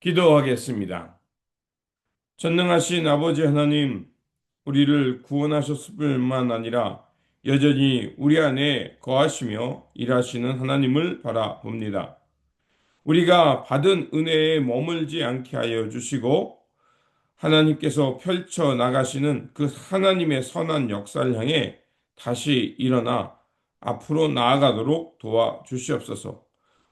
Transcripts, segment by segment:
기도하겠습니다. 전능하신 아버지 하나님, 우리를 구원하셨을 뿐만 아니라 여전히 우리 안에 거하시며 일하시는 하나님을 바라봅니다. 우리가 받은 은혜에 머물지 않게 하여 주시고 하나님께서 펼쳐 나가시는 그 하나님의 선한 역사를 향해 다시 일어나 앞으로 나아가도록 도와주시옵소서.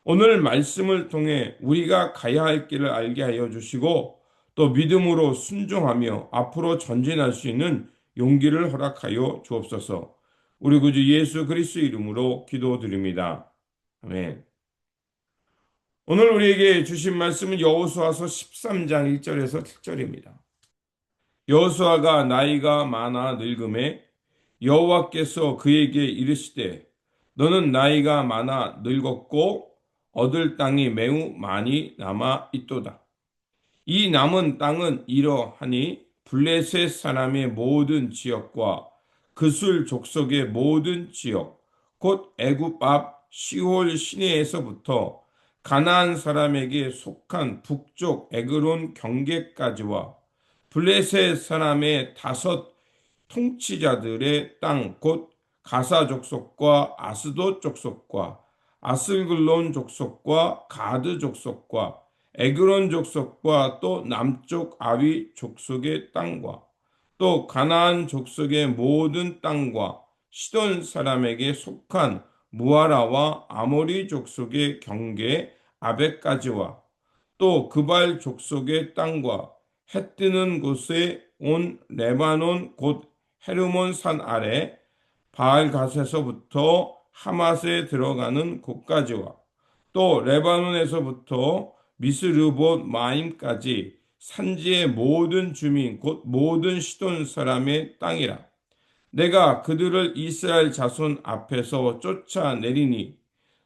오늘 말씀을 통해 우리가 가야 할 길을 알게 하여 주시고 또 믿음으로 순종하며 앞으로 전진할 수 있는 용기를 허락하여 주옵소서. 우리 구주 예수 그리스도 이름으로 기도드립니다. 아멘. 오늘 우리에게 주신 말씀은 여호수아서 13장 1절에서 7절입니다. 여호수아가 나이가 많아 늙음에 여호와께서 그에게 이르시되 너는 나이가 많아 늙었고 얻을 땅이 매우 많이 남아 있도다. 이 남은 땅은 이러하니 블레셋 사람의 모든 지역과 그술 족속의 모든 지역 곧 애굽 앞 시홀 시내에서부터 가나안 사람에게 속한 북쪽 에그론 경계까지와 블레셋 사람의 다섯 통치자들의 땅 곧 가사 족속과 아스돗 족속과 아슬글론 족속과 가드 족속과 에그론 족속과 또 남쪽 아위 족속의 땅과 또 가나안 족속의 모든 땅과 시돈 사람에게 속한 무아라와 아모리 족속의 경계 아벡까지와 또 그발 족속의 땅과 해 뜨는 곳에 온 레바논 곧 헤르몬 산 아래 바알갓에서부터 하맛에 들어가는 곳까지와 또 레바논에서부터 미스르봇 마임까지 산지의 모든 주민 곧 모든 시돈 사람의 땅이라. 내가 그들을 이스라엘 자손 앞에서 쫓아내리니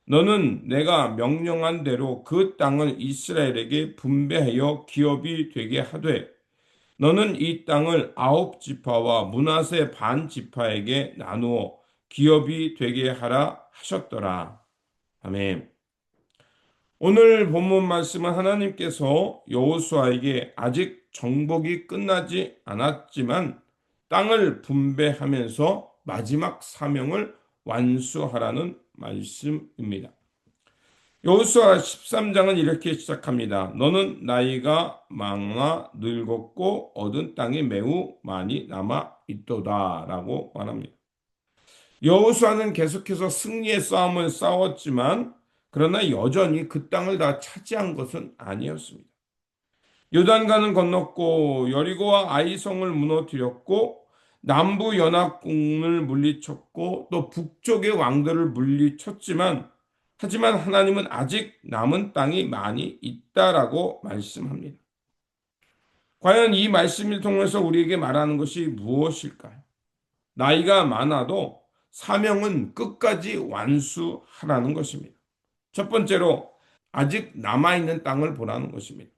너는 내가 명령한 대로 그 땅을 이스라엘에게 분배하여 기업이 되게 하되 너는 이 땅을 아홉 지파와 므낫세 반 지파에게 나누어 기업이 되게 하라 하셨더라. 아멘. 오늘 본문 말씀은 하나님께서 여호수아에게 아직 정복이 끝나지 않았지만 땅을 분배하면서 마지막 사명을 완수하라는 말씀입니다. 여호수아 13장은 이렇게 시작합니다. 너는 나이가 많아 늙었고 얻은 땅이 매우 많이 남아 있도다 라고 말합니다. 여호수아는 계속해서 승리의 싸움을 싸웠지만 그러나 여전히 그 땅을 다 차지한 것은 아니었습니다. 요단강을 건넜고 여리고와 아이성을 무너뜨렸고 남부 연합군을 물리쳤고 또 북쪽의 왕들을 물리쳤지만 하지만 하나님은 아직 남은 땅이 많이 있다라고 말씀합니다. 과연 이 말씀을 통해서 우리에게 말하는 것이 무엇일까요? 나이가 많아도 사명은 끝까지 완수하라는 것입니다. 첫 번째로 아직 남아있는 땅을 보라는 것입니다.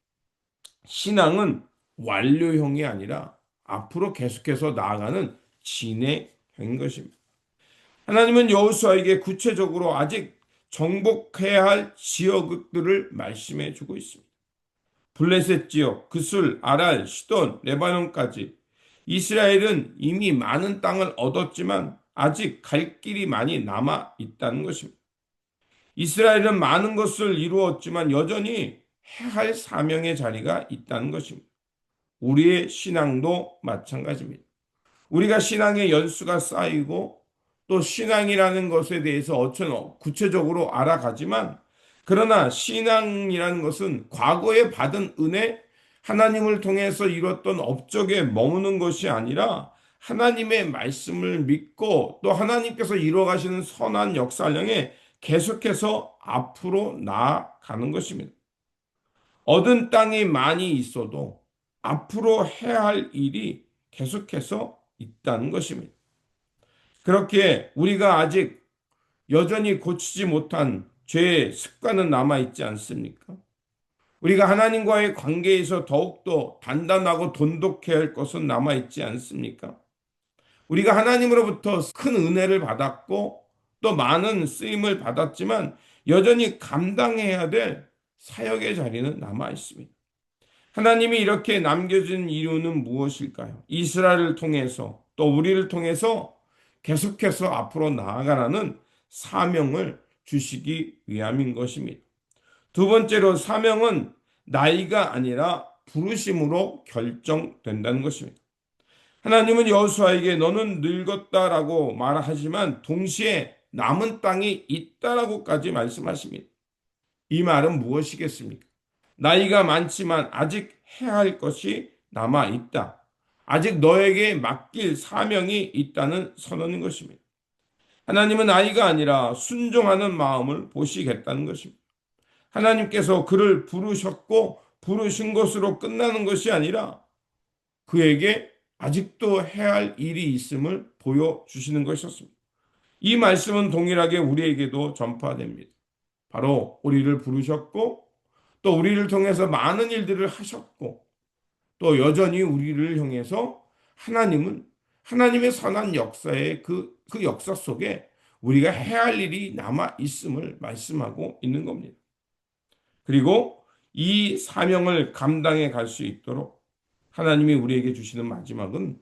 신앙은 완료형이 아니라 앞으로 계속해서 나아가는 진행형인 것입니다. 하나님은 여호수아에게 구체적으로 아직 정복해야 할 지역들을 말씀해 주고 있습니다. 블레셋 지역, 그술, 아랄, 시돈, 레바논까지 이스라엘은 이미 많은 땅을 얻었지만 아직 갈 길이 많이 남아 있다는 것입니다. 이스라엘은 많은 것을 이루었지만 여전히 해야 할 사명의 자리가 있다는 것입니다. 우리의 신앙도 마찬가지입니다. 우리가 신앙의 연수가 쌓이고 또 신앙이라는 것에 대해서 구체적으로 알아가지만 그러나 신앙이라는 것은 과거에 받은 은혜, 하나님을 통해서 이뤘던 업적에 머무는 것이 아니라 하나님의 말씀을 믿고 또 하나님께서 이루어가시는 선한 역사를 향해 계속해서 앞으로 나아가는 것입니다. 얻은 땅이 많이 있어도 앞으로 해야 할 일이 계속해서 있다는 것입니다. 그렇게 우리가 아직 여전히 고치지 못한 죄의 습관은 남아있지 않습니까? 우리가 하나님과의 관계에서 더욱더 단단하고 돈독해야 할 것은 남아있지 않습니까? 우리가 하나님으로부터 큰 은혜를 받았고 또 많은 쓰임을 받았지만 여전히 감당해야 될 사역의 자리는 남아있습니다. 하나님이 이렇게 남겨진 이유는 무엇일까요? 이스라엘을 통해서 또 우리를 통해서 계속해서 앞으로 나아가라는 사명을 주시기 위함인 것입니다. 두 번째로 사명은 나이가 아니라 부르심으로 결정된다는 것입니다. 하나님은 여호수아에게 너는 늙었다라고 말하지만 동시에 남은 땅이 있다라고까지 말씀하십니다. 이 말은 무엇이겠습니까? 나이가 많지만 아직 해야 할 것이 남아 있다. 아직 너에게 맡길 사명이 있다는 선언인 것입니다. 하나님은 나이가 아니라 순종하는 마음을 보시겠다는 것입니다. 하나님께서 그를 부르셨고 부르신 것으로 끝나는 것이 아니라 그에게 아직도 해야 할 일이 있음을 보여주시는 것이었습니다. 이 말씀은 동일하게 우리에게도 전파됩니다. 바로 우리를 부르셨고 또 우리를 통해서 많은 일들을 하셨고 또 여전히 우리를 향해서 하나님은 하나님의 선한 역사의 그 역사 속에 우리가 해야 할 일이 남아 있음을 말씀하고 있는 겁니다. 그리고 이 사명을 감당해 갈 수 있도록 하나님이 우리에게 주시는 마지막은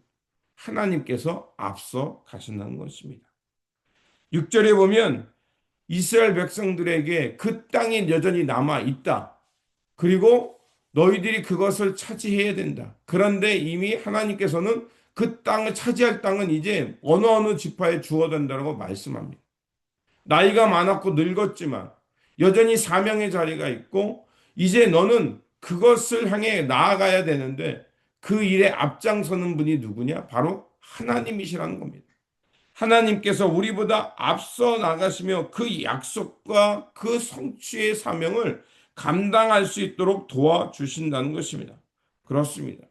하나님께서 앞서 가신다는 것입니다. 6절에 보면 이스라엘 백성들에게 그 땅이 여전히 남아 있다. 그리고 너희들이 그것을 차지해야 된다. 그런데 이미 하나님께서는 그 땅을 차지할 땅은 이제 어느 지파에 주어진다고 말씀합니다. 나이가 많았고 늙었지만 여전히 사명의 자리가 있고 이제 너는 그것을 향해 나아가야 되는데 그 일에 앞장서는 분이 누구냐? 바로 하나님이시라는 겁니다. 하나님께서 우리보다 앞서 나가시며 그 약속과 그 성취의 사명을 감당할 수 있도록 도와주신다는 것입니다. 그렇습니다.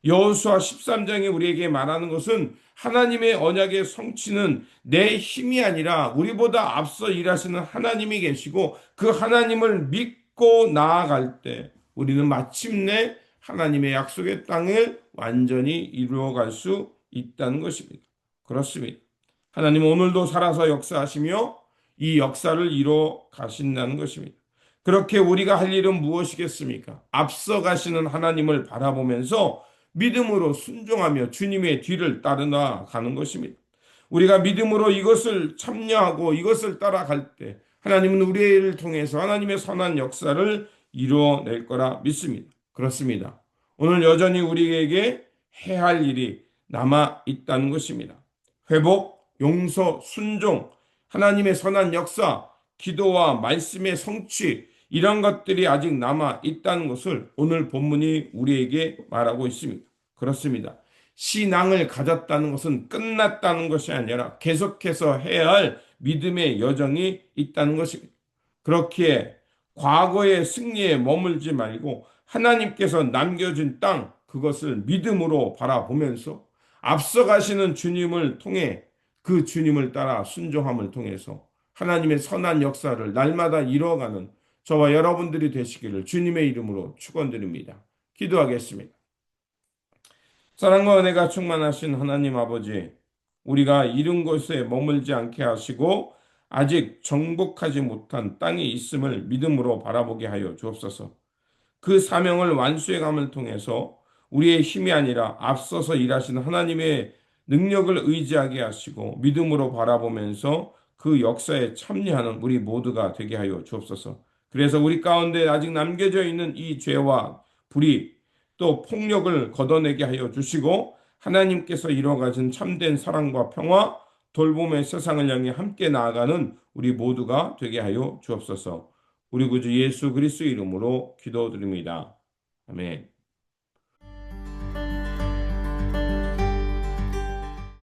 여호수아 13장에 우리에게 말하는 것은 하나님의 언약의 성취는 내 힘이 아니라 우리보다 앞서 일하시는 하나님이 계시고 그 하나님을 믿고 나아갈 때 우리는 마침내 하나님의 약속의 땅을 완전히 이루어갈 수 있다는 것입니다. 그렇습니다. 하나님은 오늘도 살아서 역사하시며 이 역사를 이루어 가신다는 것입니다. 그렇게 우리가 할 일은 무엇이겠습니까? 앞서 가시는 하나님을 바라보면서 믿음으로 순종하며 주님의 뒤를 따르나 가는 것입니다. 우리가 믿음으로 이것을 참여하고 이것을 따라갈 때 하나님은 우리를 통해서 하나님의 선한 역사를 이루어낼 거라 믿습니다. 그렇습니다. 오늘 여전히 우리에게 해야 할 일이 남아 있다는 것입니다. 회복, 용서, 순종, 하나님의 선한 역사, 기도와 말씀의 성취, 이런 것들이 아직 남아 있다는 것을 오늘 본문이 우리에게 말하고 있습니다. 그렇습니다. 신앙을 가졌다는 것은 끝났다는 것이 아니라 계속해서 해야 할 믿음의 여정이 있다는 것입니다. 그렇기에 과거의 승리에 머물지 말고 하나님께서 남겨준 땅, 그것을 믿음으로 바라보면서 앞서가시는 주님을 통해 그 주님을 따라 순종함을 통해서 하나님의 선한 역사를 날마다 이루어가는 저와 여러분들이 되시기를 주님의 이름으로 축원드립니다. 기도하겠습니다. 사랑과 은혜가 충만하신 하나님 아버지, 우리가 이른 곳에 머물지 않게 하시고 아직 정복하지 못한 땅이 있음을 믿음으로 바라보게 하여 주옵소서. 그 사명을 완수해감을 통해서 우리의 힘이 아니라 앞서서 일하시는 하나님의 능력을 의지하게 하시고 믿음으로 바라보면서 그 역사에 참여하는 우리 모두가 되게 하여 주옵소서. 그래서 우리 가운데 아직 남겨져 있는 이 죄와 불의 또 폭력을 걷어내게 하여 주시고 하나님께서 이뤄가신 참된 사랑과 평화, 돌봄의 세상을 향해 함께 나아가는 우리 모두가 되게 하여 주옵소서. 우리 구주 예수 그리스도 이름으로 기도드립니다. 아멘.